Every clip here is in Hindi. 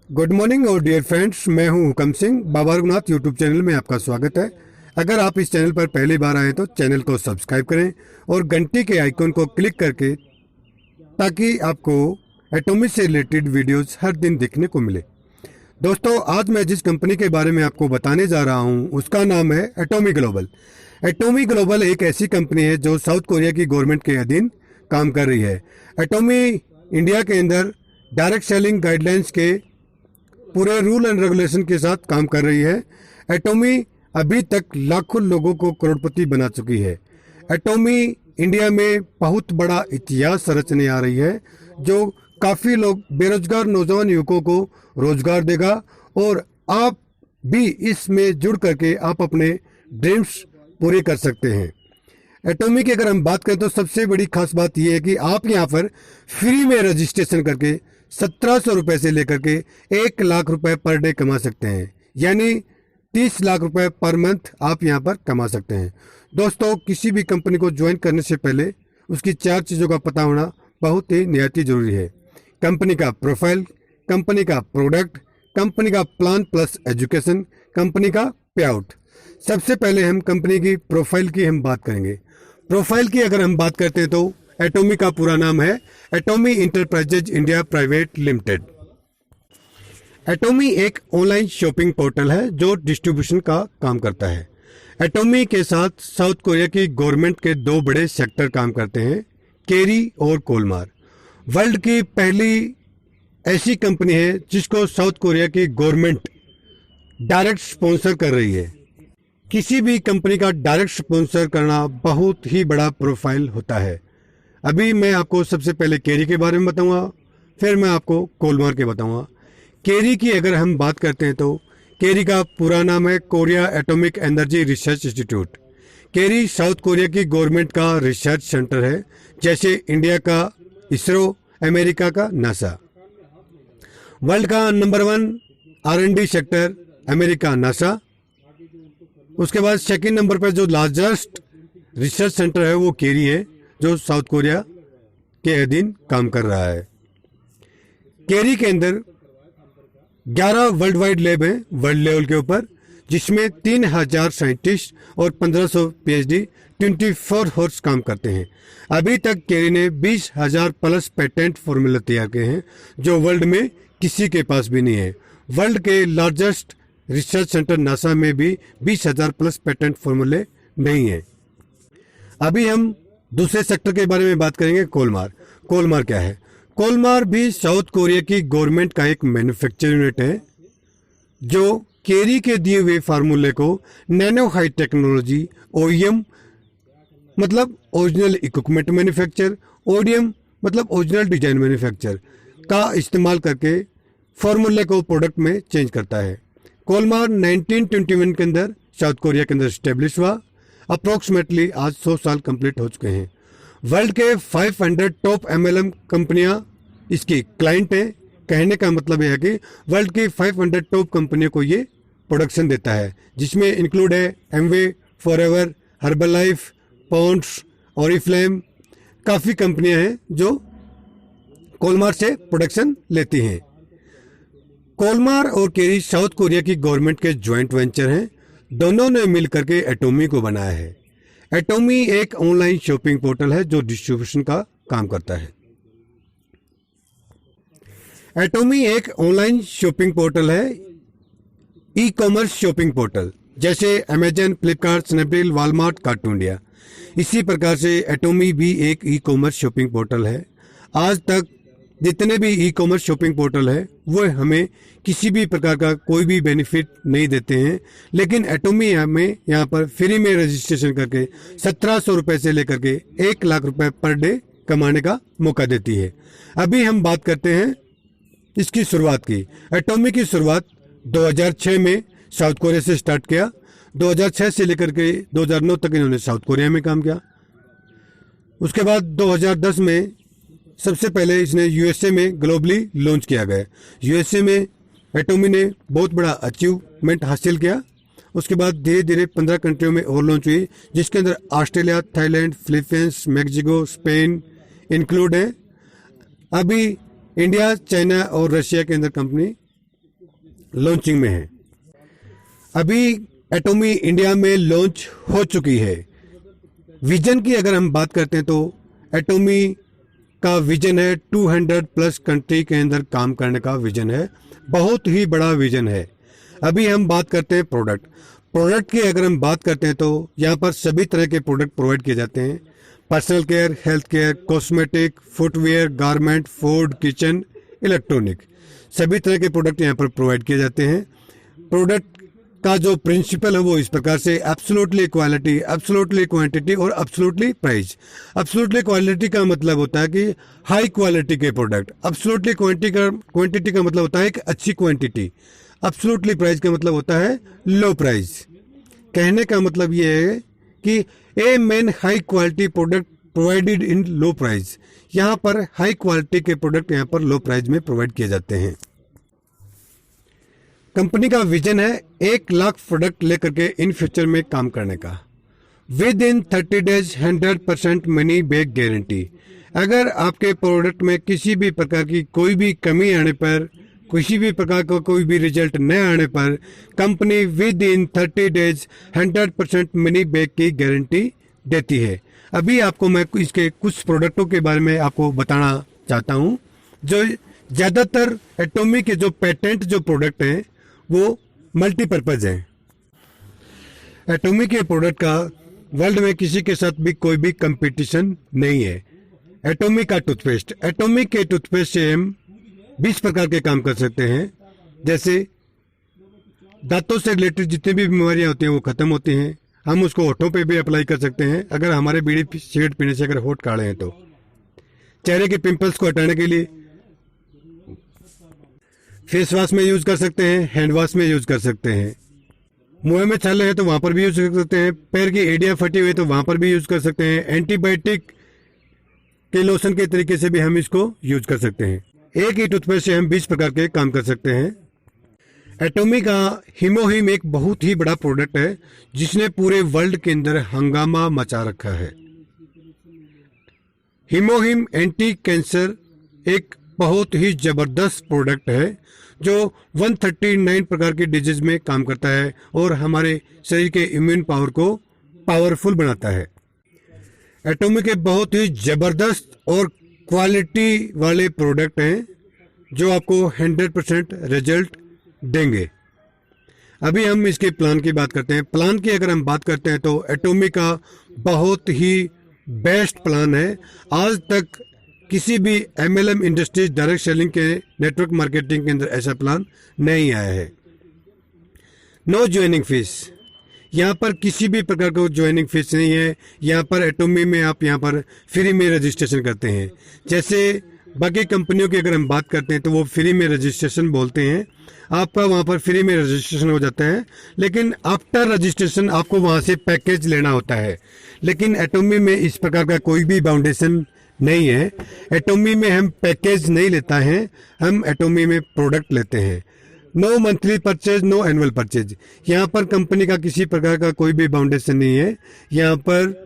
गुड मॉर्निंग और डियर फ्रेंड्स, मैं हूं हुकम सिंह। बाबा रघुनाथ यूट्यूब चैनल में आपका स्वागत है। अगर आप इस चैनल पर पहली बार आए तो चैनल को सब्सक्राइब करें और घंटी के आइकन को क्लिक करके, ताकि आपको एटॉमिक से रिलेटेड वीडियोस हर दिन देखने को मिले। दोस्तों, आज मैं जिस कंपनी के बारे में आपको बताने जा रहा हूं उसका नाम है एटॉमी ग्लोबल। एटॉमी ग्लोबल एक ऐसी कंपनी है जो साउथ कोरिया की गवर्नमेंट के अधीन काम कर रही है। एटॉमी इंडिया के अंदर डायरेक्ट सेलिंग गाइडलाइंस के पूरे रूल एंड रेगुलेशन के साथ काम कर रही है। एटॉमी अभी तक लाखों लोगों को करोड़पति बना चुकी है। एटॉमी इंडिया में बहुत बड़ा इतिहास रचने आ रही है, जो काफ़ी लोग बेरोजगार नौजवान युवकों को रोजगार देगा और आप भी इसमें जुड़ करके आप अपने ड्रीम्स पूरे कर सकते हैं। एटॉमी की अगर हम बात करें तो सबसे बड़ी खास बात यह है कि आप यहाँ पर फ्री में रजिस्ट्रेशन करके 1700 रुपये से लेकर के 1 लाख रुपए पर डे कमा सकते हैं, यानी 30 लाख रुपए पर मंथ आप यहाँ पर कमा सकते हैं। दोस्तों, किसी भी कंपनी को ज्वाइन करने से पहले उसकी 4 चीज़ों का पता होना बहुत ही निहायती जरूरी है। कंपनी का प्रोफाइल, कंपनी का प्रोडक्ट, कंपनी का प्लान प्लस एजुकेशन, कंपनी का पे आउट। सबसे पहले हम कंपनी की प्रोफाइल की हम बात करेंगे। प्रोफाइल की अगर हम बात करते हैं तो एटॉमी का पूरा नाम है एटॉमी इंटरप्राइजेज इंडिया प्राइवेट लिमिटेड। एटॉमी एक ऑनलाइन शॉपिंग पोर्टल है जो डिस्ट्रीब्यूशन का काम करता है। एटॉमी के साथ साउथ कोरिया की गवर्नमेंट के 2 बड़े सेक्टर काम करते हैं, केरी और कोलमार। वर्ल्ड की पहली ऐसी कंपनी है जिसको साउथ कोरिया की गवर्नमेंट डायरेक्ट स्पॉन्सर कर रही है। किसी भी कंपनी का डायरेक्ट स्पॉन्सर करना बहुत ही बड़ा प्रोफाइल होता है। अभी मैं आपको सबसे पहले केरी के बारे में बताऊंगा, फिर मैं आपको कोलमार के बताऊंगा। केरी की अगर हम बात करते हैं तो केरी का पूरा नाम है Korea atomic energy research institute. KAERI South Korea की गवर्नमेंट का रिसर्च सेंटर है, जैसे इंडिया का इसरो, अमेरिका का नासा। वर्ल्ड का number 1 R&D sector America NASA. उसके बाद सेकंड नंबर पर जो लार्जेस्ट रिसर्च सेंटर है वो केरी है, जो साउथ कोरिया के अधीन काम कर रहा है। केरी के अंदर 11 वर्ल्ड वाइड लैब हैं वर्ल्ड लेवल के ऊपर, जिसमें 3000 साइंटिस्ट और 1500 PhD 24 हॉर्स काम करते हैं। अभी तक केरी ने 20,000 प्लस पेटेंट फॉर्मूला तैयार किए हैं, जो वर्ल्ड में किसी के पास भी नहीं है। वर्ल्ड के लार्जेस्ट रिसर्च सेंटर नासा में भी 20,000 प्लस पेटेंट फॉर्मूले नहीं है। अभी हम दूसरे सेक्टर के बारे में बात करेंगे, कोलमार। कोलमार क्या है? कोलमार भी साउथ कोरिया की गवर्नमेंट का एक मैन्युफैक्चरिंग यूनिट है, जो केरी के दिए हुए फार्मूले को नैनो हाई टेक्नोलॉजी, OEM मतलब ओरिजिनल इक्विपमेंट मैन्युफैक्चर, ODM मतलब ओरिजिनल डिजाइन मैन्युफैक्चर का इस्तेमाल करके फार्मूले को प्रोडक्ट में चेंज करता है। कोलमार 1921 के अंदर साउथ कोरिया के अंदर स्टेब्लिश हुआ। अप्रोक्सीमेटली आज 100 साल कंप्लीट हो चुके हैं। वर्ल्ड के 500 टॉप MLM कंपनियां इसकी क्लाइंट हैं। कहने का मतलब यह है कि वर्ल्ड की 500 टॉप कंपनियों को ये प्रोडक्शन देता है, जिसमें इंक्लूड है Amway, Forever, Herbalife, Pond's, Oriflame. काफ़ी कंपनियां हैं जो कोलमार से प्रोडक्शन लेती हैं। कोलमार और केरी साउथ कोरिया की गवर्नमेंट के ज्वाइंट वेंचर हैं। दोनों ने मिलकर के एटॉमी को बनाया है। एटॉमी एक ऑनलाइन शॉपिंग पोर्टल है जो डिस्ट्रीब्यूशन का काम करता है। एटॉमी एक ऑनलाइन शॉपिंग पोर्टल है, ई कॉमर्स शॉपिंग पोर्टल, जैसे Amazon, Flipkart, Snapdeal, Walmart, cartoon India. इसी प्रकार से एटॉमी भी एक ई कॉमर्स शॉपिंग पोर्टल है। आज तक जितने भी ई कॉमर्स शॉपिंग पोर्टल है वो हमें किसी भी प्रकार का कोई भी बेनिफिट नहीं देते हैं, लेकिन एटॉमी हमें यहाँ पर फ्री में रजिस्ट्रेशन करके 1700 रुपये से लेकर के 1 लाख रुपए पर डे कमाने का मौका देती है। अभी हम बात करते हैं इसकी शुरुआत की। एटॉमी की शुरुआत 2006 में साउथ कोरिया से स्टार्ट किया। 2006 से लेकर के 2009 तक इन्होंने साउथ कोरिया में काम किया। उसके बाद 2010 में सबसे पहले इसने USA में ग्लोबली लॉन्च किया गया। USA में एटॉमी ने बहुत बड़ा अचीवमेंट हासिल किया। उसके बाद धीरे धीरे 15 कंट्रियों में और लॉन्च हुई, जिसके अंदर Australia, Thailand, Philippines, Mexico, Spain include है। अभी इंडिया, चाइना और रशिया के अंदर कंपनी लॉन्चिंग में है। अभी एटोमी इंडिया में लॉन्च हो चुकी है। विजन की अगर हम बात करते हैं तो एटोमी का विजन है 200 प्लस कंट्री के अंदर काम करने का विजन है। बहुत ही बड़ा विजन है। अभी हम बात करते हैं प्रोडक्ट की अगर हम बात करते हैं तो यहाँ पर सभी तरह के प्रोडक्ट प्रोवाइड किए जाते हैं। Personal care, health care, cosmetic, footwear, garment, food, kitchen, electronic, सभी तरह के प्रोडक्ट यहाँ पर प्रोवाइड किए जाते हैं। प्रोडक्ट का जो प्रिंसिपल है वो इस प्रकार से एब्सोल्युटली क्वालिटी, एब्सोल्युटली क्वांटिटी और एब्सोल्युटली प्राइस। एब्सोल्युटली क्वालिटी का मतलब होता है कि हाई क्वालिटी के प्रोडक्ट। एब्सोल्युटली क्वांटिटी का मतलब होता है एक अच्छी क्वांटिटी। एब्सोल्युटली प्राइस का मतलब होता है लो प्राइस। कहने का मतलब ये है कि a main high quality product provided in low price. यहाँ पर हाई क्वालिटी के प्रोडक्ट यहाँ पर लो प्राइस में प्रोवाइड किए जाते हैं। कंपनी का विजन है 1 लाख प्रोडक्ट लेकर के इन फ्यूचर में काम करने का। With in 30 days 100% money back guarantee. अगर आपके प्रोडक्ट में किसी भी प्रकार की कोई भी कमी आने पर, किसी भी प्रकार का कोई भी रिजल्ट न आने पर, company with in 30 days 100% money back की गारंटी देती है। अभी आपको मैं इसके कुछ प्रोडक्टों के बारे में आपको बताना चाहता हूं। जो ज़्यादातर एटोमी के जो पेटेंट जो प्रोडक्ट हैं वो मल्टीपर्पज़ हैं। एटोमी के प्रोडक्ट का वर्ल्ड में किसी के साथ भी कोई भी कंपटीशन नहीं है। एटोमी का टूथपेस्ट, एटोमी के टूथपेस्ट से हम 20 प्रकार के काम कर सकते हैं। जैसे दांतों से रिलेटेड जितनी भी बीमारियां होती हैं वो खत्म होती हैं। हम उसको होठों पे भी अप्लाई कर सकते हैं अगर हमारे बीड़ी सिगरेट पीने से अगर होठ काले हैं तो। चेहरे के पिंपल्स को हटाने के लिए फेस वॉश में यूज कर सकते हैं, हैंड वॉश में यूज कर सकते हैं। मुंह में छाले हैं तो वहां पर भी यूज कर सकते हैं। पैर की एड़ियां फटी हुई तो वहां पर भी यूज कर सकते हैं। एंटीबायोटिक के लोशन के तरीके से भी हम इसको यूज कर सकते हैं। एक ही टूथपेस्ट से हम 20 प्रकार के काम कर सकते हैं। एटोमी का हीमोहिम एक बहुत ही बड़ा प्रोडक्ट है जिसने पूरे वर्ल्ड के अंदर हंगामा मचा रखा है। हीमोहिम एंटी कैंसर एक बहुत ही जबरदस्त प्रोडक्ट है जो 139 प्रकार के डिजीज में काम करता है और हमारे शरीर के इम्यून पावर को पावरफुल बनाता है। एटोमी के बहुत ही जबरदस्त और क्वालिटी वाले प्रोडक्ट हैं जो आपको 100% रिजल्ट देंगे। अभी हम इसके प्लान की बात करते हैं। प्लान की अगर हम बात करते हैं तो एटोमी का बहुत ही बेस्ट प्लान है। आज तक किसी भी MLM इंडस्ट्रीज डायरेक्ट सेलिंग के नेटवर्क मार्केटिंग के अंदर ऐसा प्लान नहीं आया है। नो ज्वाइनिंग फीस, यहाँ पर किसी भी प्रकार का ज्वाइनिंग फीस नहीं है। यहाँ पर एटोमी में आप यहाँ पर फ्री में रजिस्ट्रेशन करते हैं। जैसे बाकी कंपनियों की अगर हम बात करते हैं तो वो फ्री में रजिस्ट्रेशन बोलते हैं, आपका वहाँ पर फ्री में रजिस्ट्रेशन हो जाता है, लेकिन आफ्टर रजिस्ट्रेशन आपको वहाँ से पैकेज लेना होता है। लेकिन एटोमी में इस प्रकार का कोई भी बाउंडेशन नहीं है। एटोमी में हम पैकेज नहीं लेता है, हम एटोमी में प्रोडक्ट लेते हैं। No monthly purchase, no annual purchase, यहाँ पर कंपनी का किसी प्रकार का कोई भी बाउंडेशन नहीं है। यहाँ पर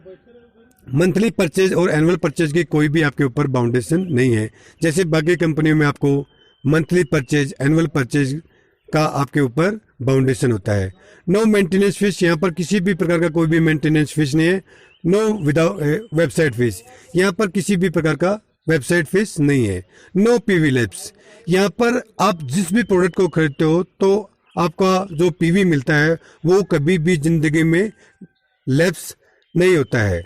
मंथली परचेज और एनुअल परचेज की कोई भी आपके ऊपर बाउंडेशन नहीं है। जैसे बाकी कंपनियों में आपको मंथली परचेज, एनुअल परचेज का आपके ऊपर बाउंडेशन होता है। नो मेंटेनेंस फीस, यहाँ पर किसी भी प्रकार का कोई भी मेंटेनेंस फीस नहीं है। नो विदाउट वेबसाइट फीस, यहाँ पर किसी भी प्रकार का वेबसाइट फीस नहीं है। नो पीवी लैप्स, यहाँ पर आप जिस भी प्रोडक्ट को खरीदते हो तो आपका जो पीवी मिलता है वो कभी भी जिंदगी में लैप्स नहीं होता है।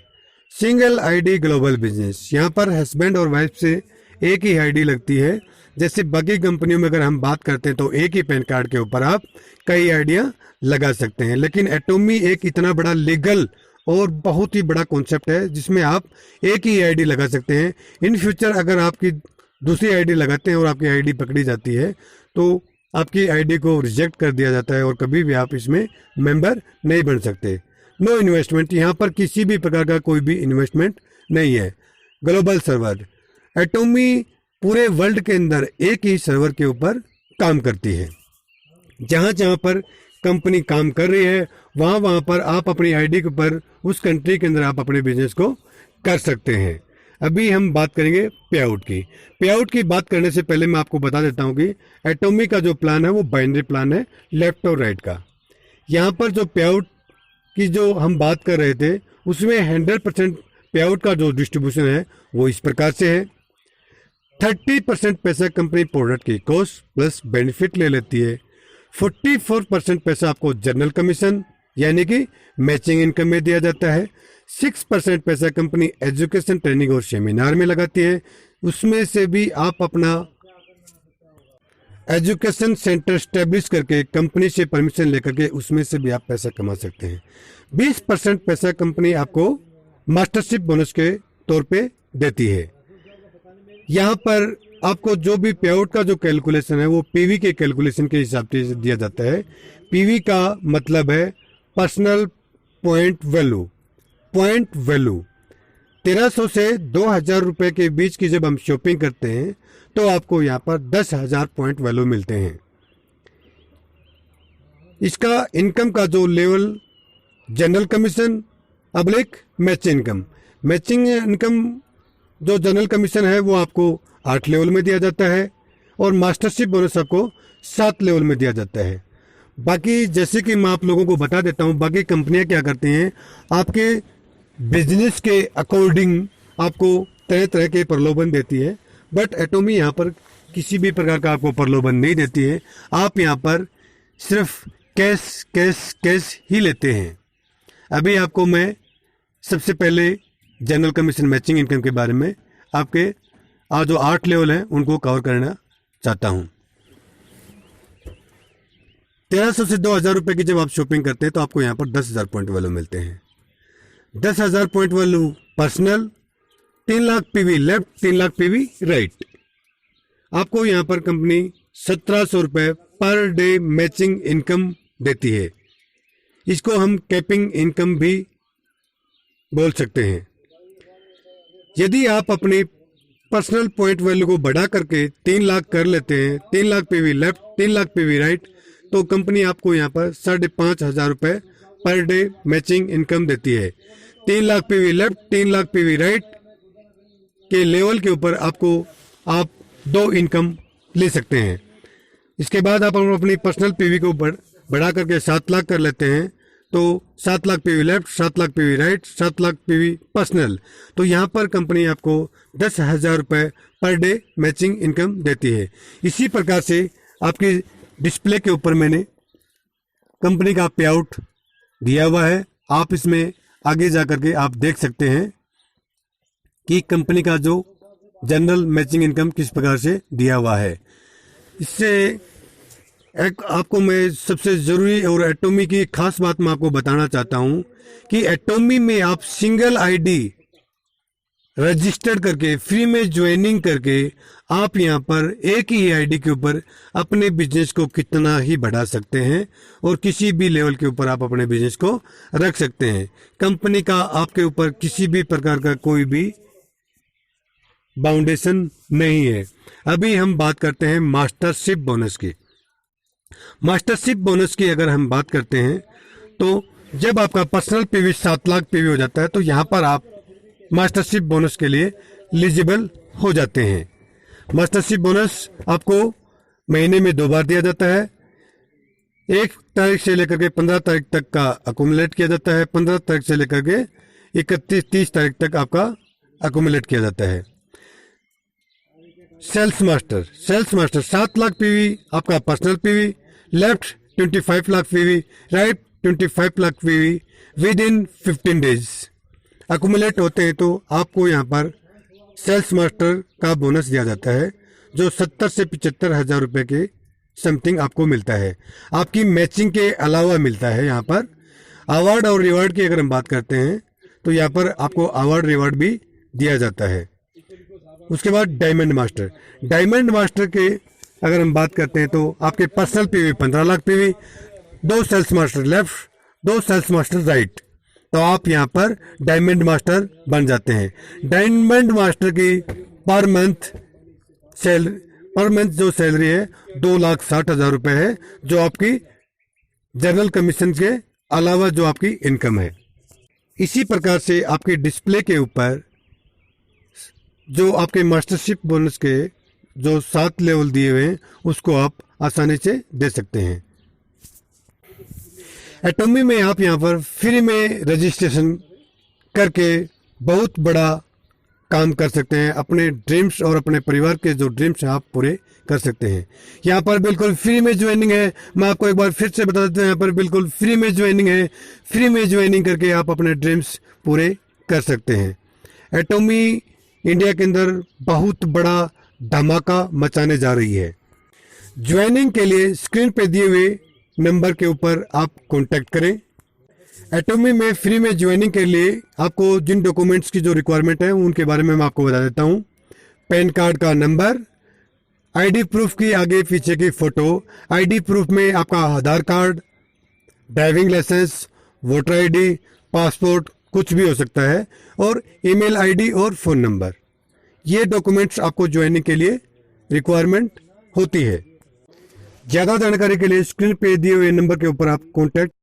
सिंगल आईडी ग्लोबल बिजनेस, यहाँ पर हस्बैंड और वाइफ से एक ही आईडी लगती है। जैसे बाकी कंपनियों में अगर हम बात करते हैं तो एक ही पैन कार्ड के ऊपर आप कई आइडिया लगा सकते हैं, लेकिन एटोमी एक इतना बड़ा लीगल और बहुत ही बड़ा कॉन्सेप्ट है जिसमें आप एक ही आईडी लगा सकते हैं। इन फ्यूचर अगर आपकी दूसरी आईडी लगाते हैं और आपकी आईडी पकड़ी जाती है तो आपकी आईडी को रिजेक्ट कर दिया जाता है और कभी भी आप इसमें मेंबर नहीं बन सकते। नो इन्वेस्टमेंट, यहाँ पर किसी भी प्रकार का कोई भी इन्वेस्टमेंट नहीं है। ग्लोबल सर्वर, एटोमी पूरे वर्ल्ड के अंदर एक ही सर्वर के ऊपर काम करती है। जहाँ जहाँ पर कंपनी काम कर रही है वहाँ पर आप अपनी आईडी के ऊपर उस कंट्री के अंदर आप अपने बिजनेस को कर सकते हैं। अभी हम बात करेंगे पे आउट की। पे आउट की बात करने से पहले मैं आपको बता देता हूँ कि एटॉमी का जो प्लान है वो बाइनरी प्लान है, लेफ्ट और राइट का। यहाँ पर जो पे आउट की जो हम बात कर रहे थे उसमें 100% पे आउट का जो डिस्ट्रीब्यूशन है वो इस प्रकार से है। 30% पैसा कंपनी प्रोडक्ट की कॉस्ट प्लस बेनिफिट ले लेती है। 44% पैसा आपको जनरल कमीशन यानी कि मैचिंग इनकम में दिया जाता है। 6% पैसा कंपनी एजुकेशन, ट्रेनिंग और सेमिनार में लगाती है। उसमें से भी आप अपना एजुकेशन सेंटर स्टैब्लिश करके कंपनी से परमिशन लेकर के उसमें से भी आप पैसा कमा सकते हैं। 20% पैसा कंपनी आपको मास्टरशिप बोनस के तौर पे देती है। यहाँ पर आपको जो भी पे आउट का जो कैलकुलेशन है वो पीवी के कैलकुलेशन के हिसाब से दिया जाता है। पीवी का मतलब है personal point value. Point value 1300 से 2000 रुपए के बीच की जब हम शॉपिंग करते हैं तो आपको यहाँ पर 10,000 पॉइंट वैल्यू मिलते हैं। इसका इनकम का जो level general commission oblique matching income. Matching income जो जनरल कमीशन है वो आपको 8 लेवल में दिया जाता है और मास्टरशिप बोनस आपको 7 लेवल में दिया जाता है। बाकी जैसे कि मैं आप लोगों को बता देता हूँ बाकी कंपनियां क्या करती हैं, आपके बिजनेस के अकॉर्डिंग आपको तरह तरह के प्रलोभन देती है, बट एटॉमी यहाँ पर किसी भी प्रकार का आपको प्रलोभन नहीं देती है। आप यहाँ पर सिर्फ कैश कैश कैश ही लेते हैं। अभी आपको मैं सबसे पहले जनरल कमीशन मैचिंग इनकम के बारे में आपके आज जो 8 लेवल हैं उनको कवर करना चाहता हूँ। 1300 से 2000 रुपए की जब आप शॉपिंग करते हैं तो आपको यहाँ पर 10,000 पॉइंट वैल्यू मिलते हैं। 10,000 point value personal, 3 lakh PV left, 3 lakh PV right. आपको यहाँ पर कंपनी 1700 रुपए पर डे मैचिंग इनकम देती है। इसको हम कैपिंग इनकम भी बोल सकते हैं। यदि आप अपनी पर्सनल पॉइंट वैल्यू को बढ़ा करके 3 लाख कर लेते हैं, 3 lakh PV left, 3 lakh PV right, तो कंपनी आपको यहाँ पर 5,500 रुपए पर डे मैचिंग इनकम देती है। 3 lakh PV left, 3 lakh PV right के लेवल के ऊपर आपको आप 2 इनकम ले सकते हैं। इसके बाद आप अपनी पर्सनल पीवी को बढ़ा करके 7 लाख कर लेते हैं तो 7 lakh PV left, 7 lakh PV right, 7 lakh PV personal. तो यहाँ पर कंपनी आपको 10,000 रुपए पर डे मैचिंग इनकम देती है। इसी प्रकार से आपके डिस्प्ले के ऊपर मैंने कंपनी का पे आउट दिया हुआ है। आप इसमें आगे जा करके आप देख सकते हैं कि कंपनी का जो जनरल मैचिंग इनकम किस प्रकार से दिया हुआ है। इससे एक आपको मैं सबसे ज़रूरी और एटॉमी की खास बात मैं आपको बताना चाहता हूं कि एटॉमी में आप सिंगल आईडी रजिस्टर्ड करके फ्री में ज्वाइनिंग करके आप यहां पर एक ही आईडी के ऊपर अपने बिजनेस को कितना ही बढ़ा सकते हैं और किसी भी लेवल के ऊपर आप अपने बिजनेस को रख सकते हैं। कंपनी का आपके ऊपर किसी भी प्रकार का कोई भी बाउंडेशन नहीं है। अभी हम बात करते हैं मास्टरशिप बोनस की। मास्टरशिप बोनस की अगर हम बात करते हैं तो जब आपका पर्सनल पीवी 7 लाख पीवी हो जाता है तो यहाँ पर आप मास्टरशिप बोनस के लिए एलिजिबल हो जाते हैं। मास्टरशिप बोनस आपको महीने में 2 बार दिया जाता है। 1 तारीख से लेकर के 15 तारीख तक का अकोमुलेट किया जाता है। 15 तारीख से लेकर के 31-30 तारीख तक आपका अकोमुलेट किया जाता है। सेल्स मास्टर 7 लाख पीवी आपका personal PV left, 25 lakh PV right, 25 lakh PV with in 15 days accumulate होते हैं तो आपको यहाँ पर सेल्स मास्टर का बोनस दिया जाता है जो 70 से 75 हजार रुपए के समथिंग आपको मिलता है। आपकी मैचिंग के अलावा मिलता है। यहाँ पर अवार्ड और रिवार्ड की अगर हम बात करते हैं तो यहाँ पर आपको अवार्ड रिवार्ड भी दिया जाता है। उसके बाद डायमंड मास्टर के अगर हम बात करते हैं तो आपके personal PV 15 lakh PV, 2 sales master left, 2 sales master right, तो आप यहाँ पर डायमंड मास्टर बन जाते हैं। डायमंड मास्टर की पर मंथ जो सैलरी है 2,60,000 रुपए है, जो आपकी जनरल कमीशन के अलावा जो आपकी इनकम है। इसी प्रकार से आपके डिस्प्ले के ऊपर जो आपके मास्टरशिप बोनस के जो 7 लेवल दिए हुए हैं उसको आप आसानी से दे सकते हैं। एटॉमी में आप यहाँ पर फ्री में रजिस्ट्रेशन करके बहुत बड़ा काम कर सकते हैं। अपने ड्रीम्स और अपने परिवार के जो ड्रीम्स हैं आप पूरे कर सकते हैं। यहाँ पर बिल्कुल फ्री में ज्वाइनिंग है। मैं आपको एक बार फिर से बता देता हूँ, यहाँ पर बिल्कुल फ्री में ज्वाइनिंग है। फ्री में ज्वाइनिंग करके आप अपने ड्रीम्स पूरे कर सकते हैं। एटॉमी इंडिया के अंदर बहुत बड़ा धमाका मचाने जा रही है। ज्वाइनिंग के लिए स्क्रीन पे दिए हुए नंबर के ऊपर आप कॉन्टैक्ट करें। एटॉमी में फ्री में ज्वाइनिंग के लिए आपको जिन डॉक्यूमेंट्स की जो रिक्वायरमेंट है उनके बारे में मैं आपको बता देता हूँ। पैन कार्ड का नंबर, आईडी प्रूफ की आगे पीछे की फ़ोटो, आईडी प्रूफ में आपका Aadhaar card, driving licence, voter ID, passport कुछ भी हो सकता है, और ईमेल आईडी और फ़ोन नंबर। ये डॉक्यूमेंट्स आपको ज्वाइनिंग के लिए रिक्वायरमेंट होती है। ज़्यादा जानकारी के लिए स्क्रीन पे दिए हुए नंबर के ऊपर आप कॉन्टैक्ट